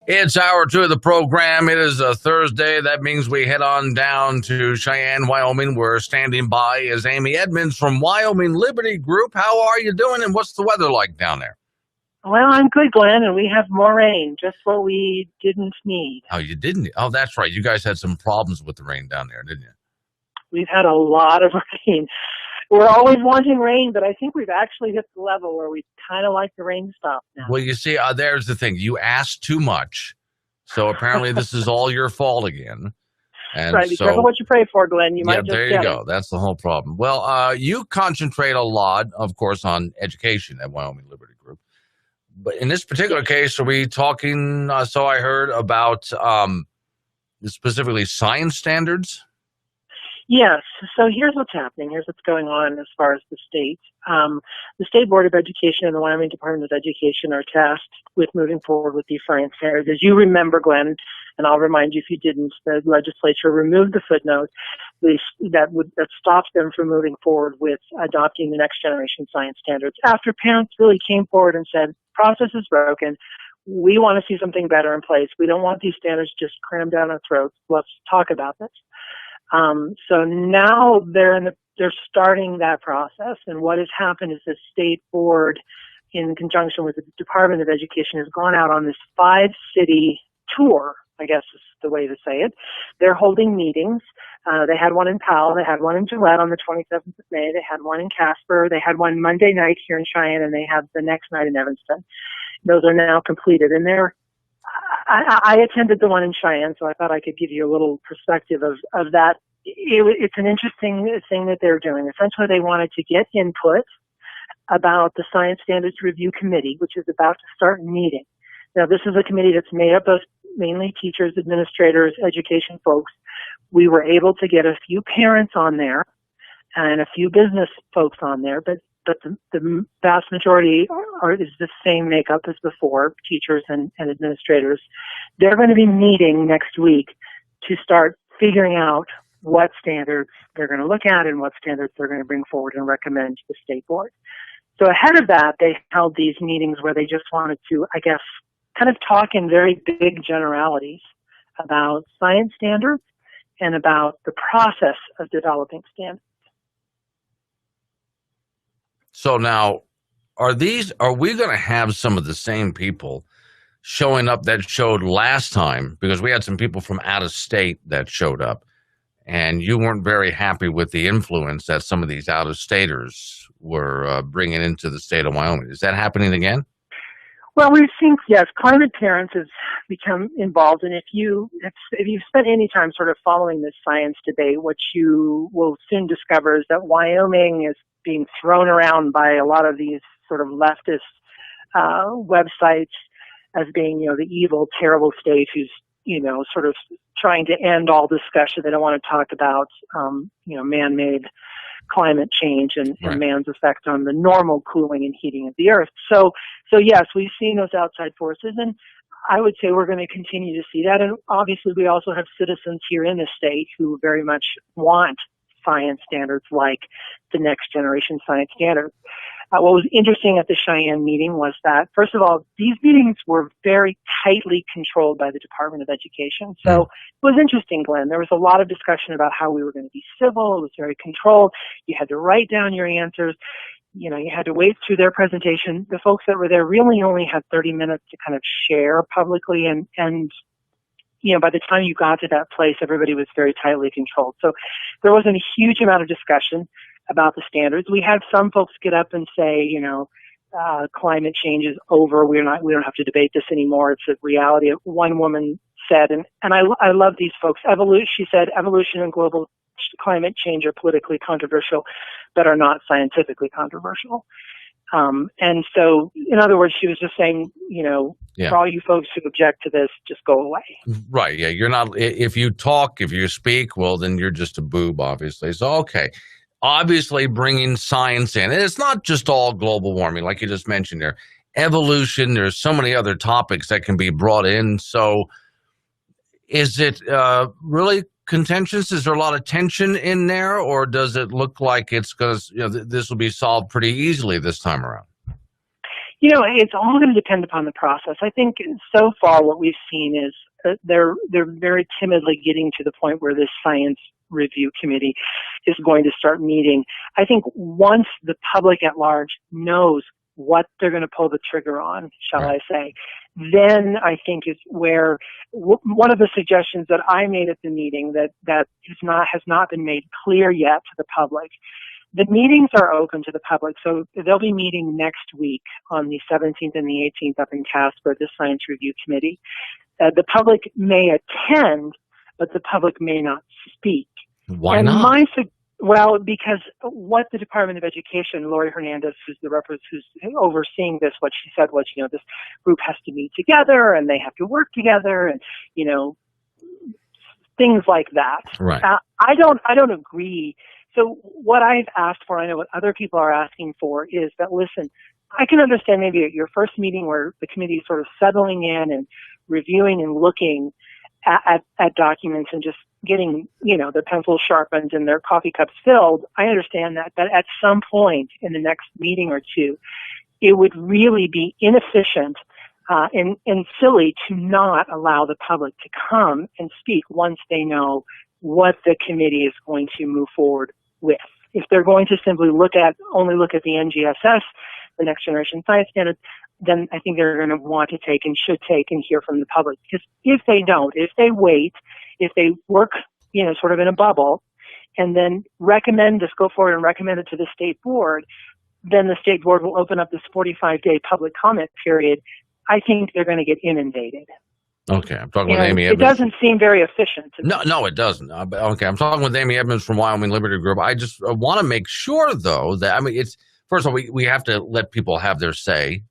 It's hour two of the program. It is a Thursday. That means we head on down to Cheyenne, Wyoming. We're standing by is Amy Edmonds from Wyoming Liberty Group. How are you doing, and what's the weather like down there? Well, I'm good, Glenn, and we have more rain, just what we didn't need. Oh, you didn't? Oh, that's right. You guys had some problems with the rain down there, didn't you? We've had a lot of rain. We're always wanting rain, but I think we've actually hit the level where we kind of like the rain to stop now. Well, you see, there's the thing. You asked too much, so apparently this is all your fault again. And right, be careful what you pray for, Glenn. You might just there you go. it. That's the whole problem. Well, you concentrate a lot, of course, on education at Wyoming Liberty Group. But in this particular case, are we talking, so I heard, about specifically science standards? Yes. So here's what's happening. Here's what's going on as far as the state. The State Board of Education and the Wyoming Department of Education are tasked with moving forward with these science standards. As you remember, Glenn, and I'll remind you if you didn't, the legislature removed the footnote that stopped them from moving forward with adopting the next generation science standards after parents really came forward and said, process is broken. We want to see something better in place. We don't want these standards just crammed down our throats. Let's talk about this. So now they're starting that process, and what has happened is the state board, in conjunction with the Department of Education, has gone out on this 5-city tour, I guess is the way to say it. They're holding meetings. They had one in Powell, they had one in Gillette on the 27th of May, they had one in Casper, they had one Monday night here in Cheyenne, and they have the next night in Evanston. Those are now completed, and I attended the one in Cheyenne, so I thought I could give you a little perspective of that. It's an interesting thing that they're doing. Essentially, they wanted to get input about the Science Standards Review Committee, which is about to start meeting. Now, this is a committee that's made up of mainly teachers, administrators, education folks. We were able to get a few parents on there and a few business folks on there, but the vast majority is the same makeup as before, teachers and administrators. They're going to be meeting next week to start figuring out what standards they're going to look at and what standards they're going to bring forward and recommend to the state board. So ahead of that, they held these meetings where they just wanted to, I guess, kind of talk in very big generalities about science standards and about the process of developing standards. So now, are we going to have some of the same people showing up that showed last time? Because we had some people from out of state that showed up, and you weren't very happy with the influence that some of these out of staters were bringing into the state of Wyoming. Is that happening again? Well, we've seen, yes, climate parents has become involved, and if you've spent any time sort of following this science debate, what you will soon discover is that Wyoming is being thrown around by a lot of these sort of leftist websites as being, the evil, terrible state who's, sort of trying to end all discussion. They don't want to talk about, man-made climate change and man's effect on the normal cooling and heating of the earth. So yes, we've seen those outside forces, and I would say we're going to continue to see that. And obviously we also have citizens here in the state who very much want science standards like the next generation science standards. What was interesting at the Cheyenne meeting was that, first of all, these meetings were very tightly controlled by the Department of Education. So it was interesting, Glenn. There was a lot of discussion about how we were going to be civil. It was very controlled. You had to write down your answers. You had to wait through their presentation. The folks that were there really only had 30 minutes to kind of share publicly, and by the time you got to that place, everybody was very tightly controlled. So there wasn't a huge amount of discussion about the standards. We had some folks get up and say, climate change is over. We don't have to debate this anymore. It's a reality. One woman said, and I love these folks. She said, evolution and global climate change are politically controversial, but are not scientifically controversial. And so, in other words, she was just saying, for all you folks who object to this, just go away. Right. Yeah. You're not, if you speak, well, then you're just a boob, obviously. So, okay. Obviously bringing science in, and it's not just all global warming, like you just mentioned there. Evolution, there's so many other topics that can be brought in. So is it really contentious? Is there a lot of tension in there, or does it look like it's going to, this will be solved pretty easily this time around? It's all going to depend upon the process. I think so far what we've seen is they're very timidly getting to the point where this science review committee is going to start meeting. I think once the public at large knows what they're going to pull the trigger on, shall I say, then I think is where one of the suggestions that I made at the meeting that has not been made clear yet to the public. The meetings are open to the public, so they'll be meeting next week on the 17th and the 18th up in Casper, the Science Review Committee. The public may attend, but the public may not speak. Why not? Well, because what the Department of Education, Lori Hernandez, who's overseeing this, what she said was, this group has to meet together and they have to work together and, things like that. Right. I don't agree. So what I've asked for, I know what other people are asking for, is that, listen, I can understand maybe at your first meeting where the committee is sort of settling in and reviewing and looking at documents and just getting, the pencils sharpened and their coffee cups filled. I understand that. But at some point in the next meeting or two, it would really be inefficient and silly to not allow the public to come and speak once they know what the committee is going to move forward with. If they're going to simply only look at the NGSS, the Next Generation Science Standards, then I think they're going to want to take and should take and hear from the public. Because if they don't, if they wait, if they work, sort of in a bubble, and then go forward and recommend it to the state board, then the state board will open up this 45-day public comment period. I think they're going to get inundated. Okay, I'm talking with Amy Edmonds. It doesn't seem very efficient to me. No, it doesn't. Okay, I'm talking with Amy Edmonds from Wyoming Liberty Group. I just want to make sure, though, that, it's, first of all, we have to let people have their say,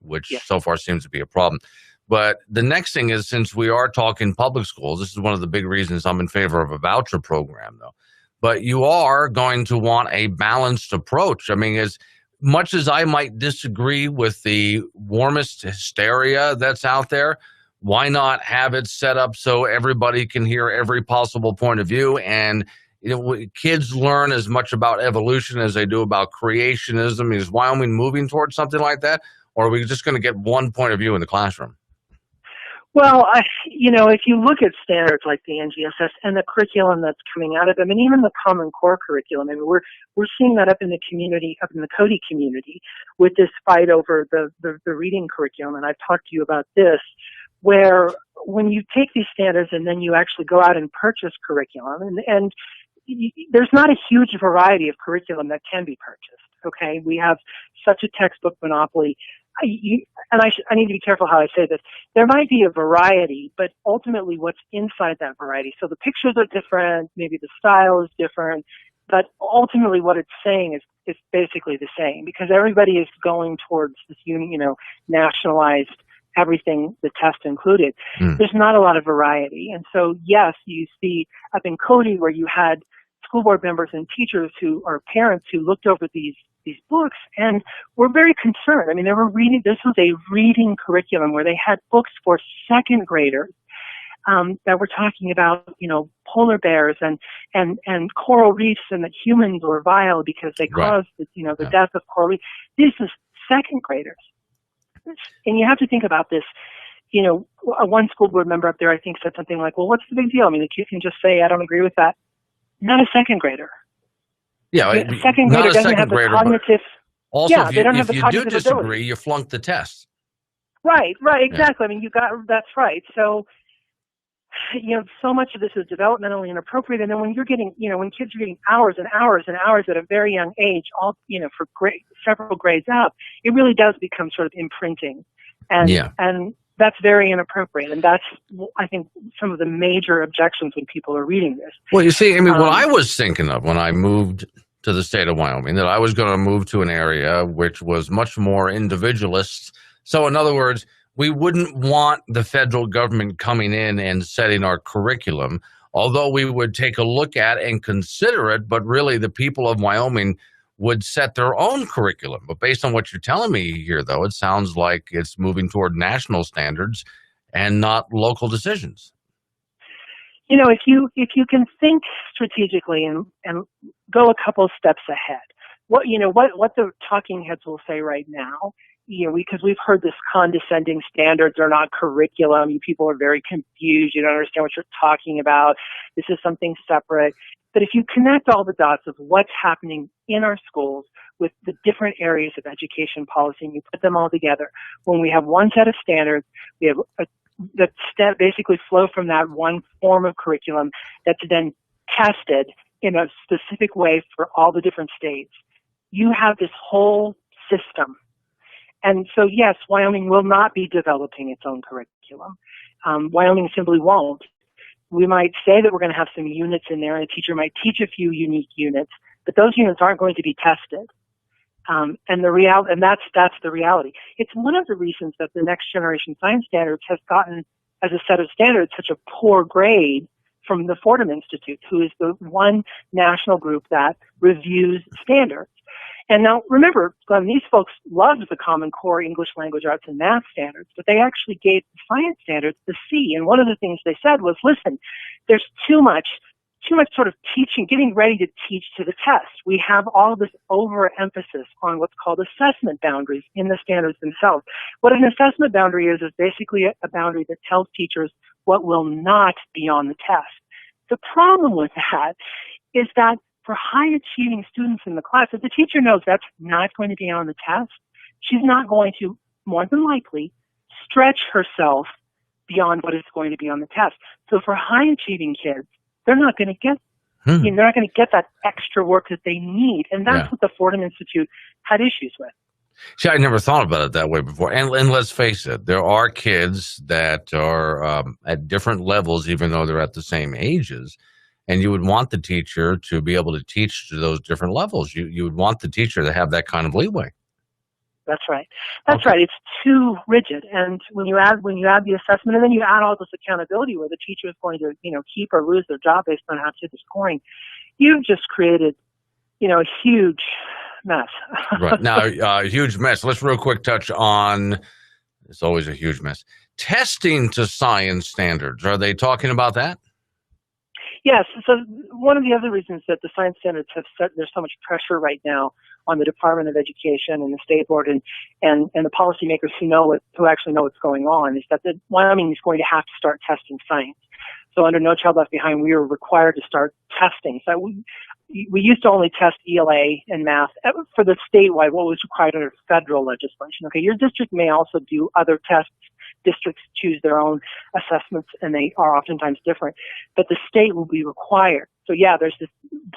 which so far seems to be a problem. But the next thing is, since we are talking public schools, this is one of the big reasons I'm in favor of a voucher program, though. But you are going to want a balanced approach. As much as I might disagree with the warmist hysteria that's out there, why not have it set up so everybody can hear every possible point of view? And kids learn as much about evolution as they do about creationism. Is Wyoming moving towards something like that? Or are we just going to get one point of view in the classroom? Well, if you look at standards like the NGSS and the curriculum that's coming out of them, and even the Common Core curriculum, we're seeing that up in the community, up in the Cody community, with this fight over the reading curriculum. And I've talked to you about this, where when you take these standards and then you actually go out and purchase curriculum, and there's not a huge variety of curriculum that can be purchased. Okay, we have such a textbook monopoly. I need to be careful how I say this. There might be a variety, but ultimately what's inside that variety. So the pictures are different, maybe the style is different, but ultimately what it's saying is basically the same, because everybody is going towards this, nationalized everything, the test included. There's not a lot of variety. And so, yes, you see up in Cody where you had school board members and teachers who are parents who looked over these books and were very concerned. They were reading, this was a reading curriculum where they had books for second graders that were talking about, polar bears and coral reefs, and that humans were vile because they caused, the death of coral reefs. This is second graders. And you have to think about this. One school board member up there, I think, said something like, well, what's the big deal? The kid can just say, I don't agree with that. Not a second grader. Yeah, a second grader doesn't have the cognitive. Also, if you do disagree, ability. You flunk the test. Right, exactly. Yeah. That's right. So, so much of this is developmentally inappropriate. And then when you're getting, when kids are getting hours and hours and hours at a very young age, all, for several grades up, it really does become sort of imprinting. And that's very inappropriate. And that's, I think, some of the major objections when people are reading this. Well, you see, what I was thinking of when I moved to the state of Wyoming, that I was going to move to an area which was much more individualist. So in other words, we wouldn't want the federal government coming in and setting our curriculum, although we would take a look at and consider it, but really the people of Wyoming would set their own curriculum. But based on what you're telling me here, though, it sounds like it's moving toward national standards and not local decisions. If you can think strategically and go a couple steps ahead, what the talking heads will say right now because we've heard this condescending standards are not curriculum. You people are very confused. You don't understand what you're talking about. This is something separate. But if you connect all the dots of what's happening in our schools with the different areas of education policy, and you put them all together, when we have one set of standards, we have that basically flow from that one form of curriculum that's then tested in a specific way for all the different states. You have this whole system. And so, yes, Wyoming will not be developing its own curriculum. Wyoming simply won't. We might say that we're going to have some units in there, and a teacher might teach a few unique units, but those units aren't going to be tested. And that's the reality. It's one of the reasons that the Next Generation Science Standards has gotten, as a set of standards, such a poor grade from the Fordham Institute, who is the one national group that reviews standards. And now, remember, Glenn, these folks loved the Common Core English Language Arts and Math standards, but they actually gave the science standards the C. And one of the things they said was, listen, there's too much sort of teaching, getting ready to teach to the test. We have all this overemphasis on what's called assessment boundaries in the standards themselves. What an assessment boundary is basically a boundary that tells teachers what will not be on the test. The problem with that is that for high achieving students in the class, if the teacher knows that's not going to be on the test, she's not going to, more than likely, stretch herself beyond what is going to be on the test. So for high achieving kids, they're not going to get they're not going to get that extra work that they need. And that's what the Fordham Institute had issues with. See, I never thought about it that way before. And let's face it, there are kids that are at different levels, even though they're at the same ages. And you would want the teacher to be able to teach to those different levels. You would want the teacher to have that kind of leeway. That's right. That's right. It's too rigid. And when you add the assessment, and then you add all this accountability where the teacher is going to, keep or lose their job based on how kids are scoring, you've just created, a huge mess. Right. Now, a huge mess. Let's real quick touch on, it's always a huge mess, testing to science standards. Are they talking about that? Yes. So one of the other reasons that the science standards have set, there's so much pressure right now on the Department of Education and the state board and the policymakers who actually know what's going on, is that Wyoming is going to have to start testing science. So under No Child Left Behind, we are required to start testing. So we used to only test ELA and math for the statewide, what was required under federal legislation. Okay, your district may also do other tests. Districts choose their own assessments, and they are oftentimes different. But the state will be required. So yeah, there's this.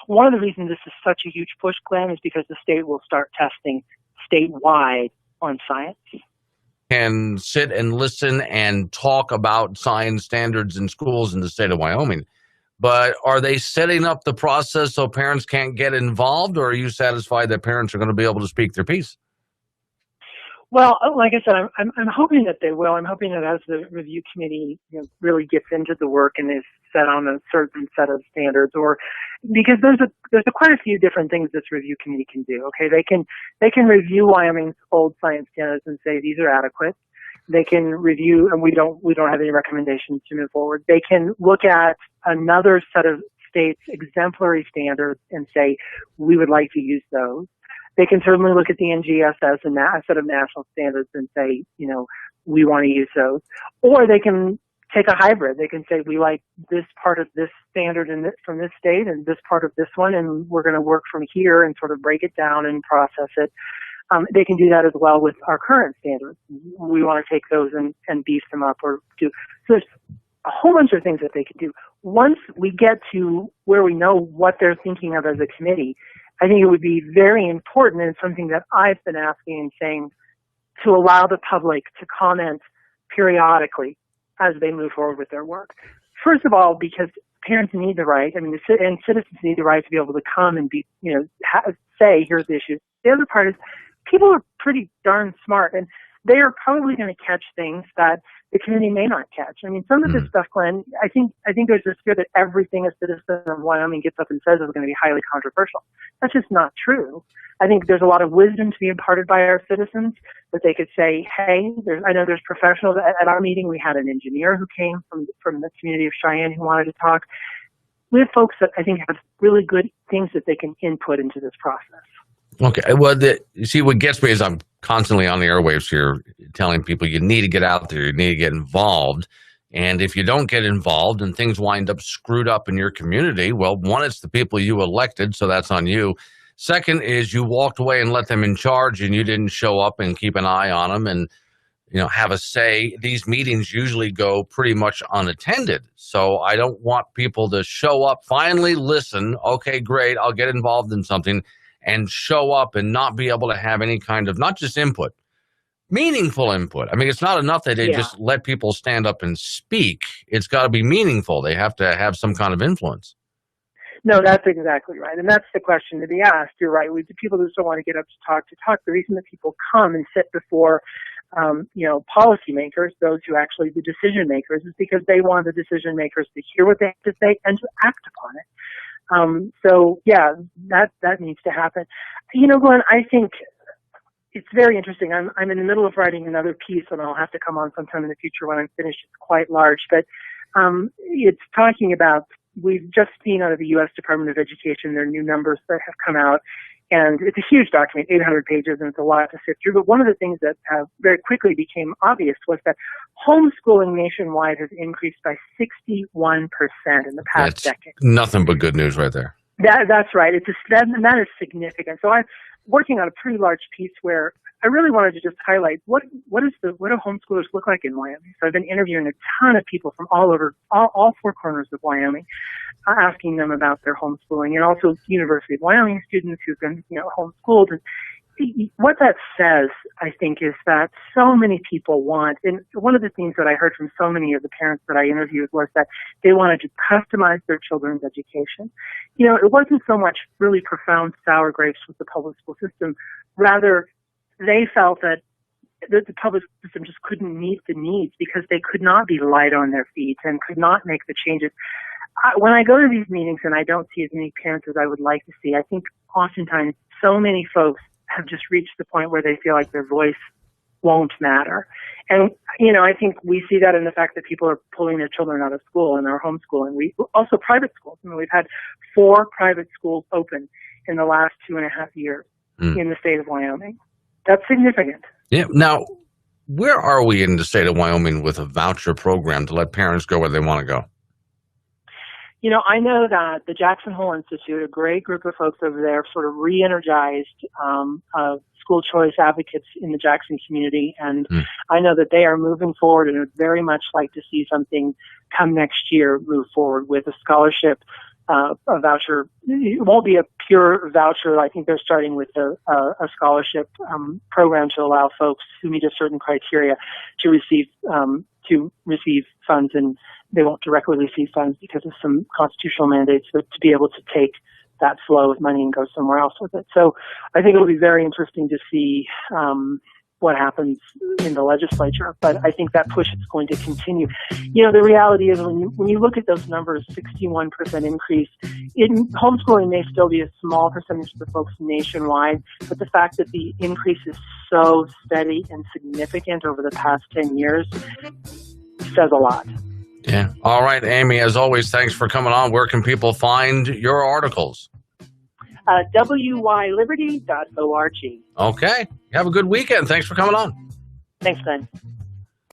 One of the reasons this is such a huge push, Glenn, is because the state will start testing statewide on science. Can sit and listen and talk about science standards in schools in the state of Wyoming. But are they setting up the process so parents can't get involved, or are you satisfied that parents are going to be able to speak their piece? Well, like I said, I'm hoping that they will. I'm hoping that as the review committee really gets into the work and is set on a certain set of standards, or because there's quite a few different things this review committee can do. Okay, they can review Wyoming's old science standards and say these are adequate. They can review, and we don't have any recommendations to move forward. They can look at another set of states' exemplary standards and say we would like to use those. They can certainly look at the NGSS and a set of national standards and say, we want to use those. Or they can take a hybrid. They can say, we like this part of this standard from this state and this part of this one, and we're going to work from here and sort of break it down and process it. They can do that as well with our current standards. We want to take those and beef them up or do. So there's a whole bunch of things that they can do. Once we get to where we know what they're thinking of as a committee, I think it would be very important, and something that I've been asking and saying, to allow the public to comment periodically as they move forward with their work. First of all, because parents need the right, and citizens need the right to be able to come and say, here's the issue. The other part is people are pretty darn smart, and they are probably going to catch things that the community may not catch. I mean, some of this stuff, Glenn, I think there's this fear that everything a citizen of Wyoming gets up and says is going to be highly controversial. That's just not true. I think there's a lot of wisdom to be imparted by our citizens, that they could say, hey, I know there's professionals. At our meeting, we had an engineer who came from the community of Cheyenne who wanted to talk. We have folks that I think have really good things that they can input into this process. Okay. Well, you see, what gets me is I'm constantly on the airwaves here telling people you need to get out there, you need to get involved. And if you don't get involved and things wind up screwed up in your community, well, one, it's the people you elected, so that's on you. Second is you walked away and let them in charge and you didn't show up and keep an eye on them and have a say. These meetings usually go pretty much unattended. So I don't want people to show up, finally listen. Okay, great. I'll get involved in something and show up and not be able to have any kind of, not just input, meaningful input. I mean, it's not enough that they just let people stand up and speak. It's got to be meaningful. They have to have some kind of influence. No, that's exactly right. And that's the question to be asked. You're right. The people who just don't want to get up to talk. The reason that people come and sit before policymakers, those who actually the decision makers, is because they want the decision makers to hear what they have to say and to act upon it. So yeah, that needs to happen. Glenn, I think it's very interesting. I'm in the middle of writing another piece, and I'll have to come on sometime in the future when I'm finished. It's quite large, but it's talking about, we've just seen out of the U.S. Department of Education their new numbers that have come out, and it's a huge document, 800 pages, and it's a lot to sift through. But one of the things that very quickly became obvious was that homeschooling nationwide has increased by 61% in the past decade. Nothing but good news right there. That's right. That is significant. So I'm working on a pretty large piece where I really wanted to just highlight what do homeschoolers look like in Wyoming. So I've been interviewing a ton of people from all over, all four corners of Wyoming, asking them about their homeschooling, and also University of Wyoming students who've been, homeschooled. And what that says, I think, is that so many people want, and one of the things that I heard from so many of the parents that I interviewed was that they wanted to customize their children's education. It wasn't so much really profound sour grapes with the public school system. Rather, they felt that the public system just couldn't meet the needs because they could not be light on their feet and could not make the changes. When I go to these meetings and I don't see as many parents as I would like to see, I think oftentimes so many folks have just reached the point where they feel like their voice won't matter. And, I think we see that in the fact that people are pulling their children out of school and are homeschooling. Also private schools. We've had 4 private schools open in the last 2.5 years in the state of Wyoming. That's significant. Yeah. Now, where are we in the state of Wyoming with a voucher program to let parents go where they want to go? I know that the Jackson Hole Institute, a great group of folks over there, sort of re-energized school choice advocates in the Jackson community, and I know that they are moving forward and would very much like to see something come next year move forward with a scholarship, a voucher. It won't be a pure voucher. I think they're starting with a scholarship program to allow folks who meet a certain criteria to receive funds, and they won't directly receive funds because of some constitutional mandates, but to be able to take that flow of money and go somewhere else with it. So I think it'll be very interesting to see what happens in the legislature, but I think that push is going to continue. The reality is when you look at those numbers, 61% increase, homeschooling may still be a small percentage of the folks nationwide, but the fact that the increase is so steady and significant over the past 10 years says a lot. Yeah. All right, Amy, as always, thanks for coming on. Where can people find your articles? wyliberty.org. Okay. Have a good weekend. Thanks for coming on. Thanks, Glenn.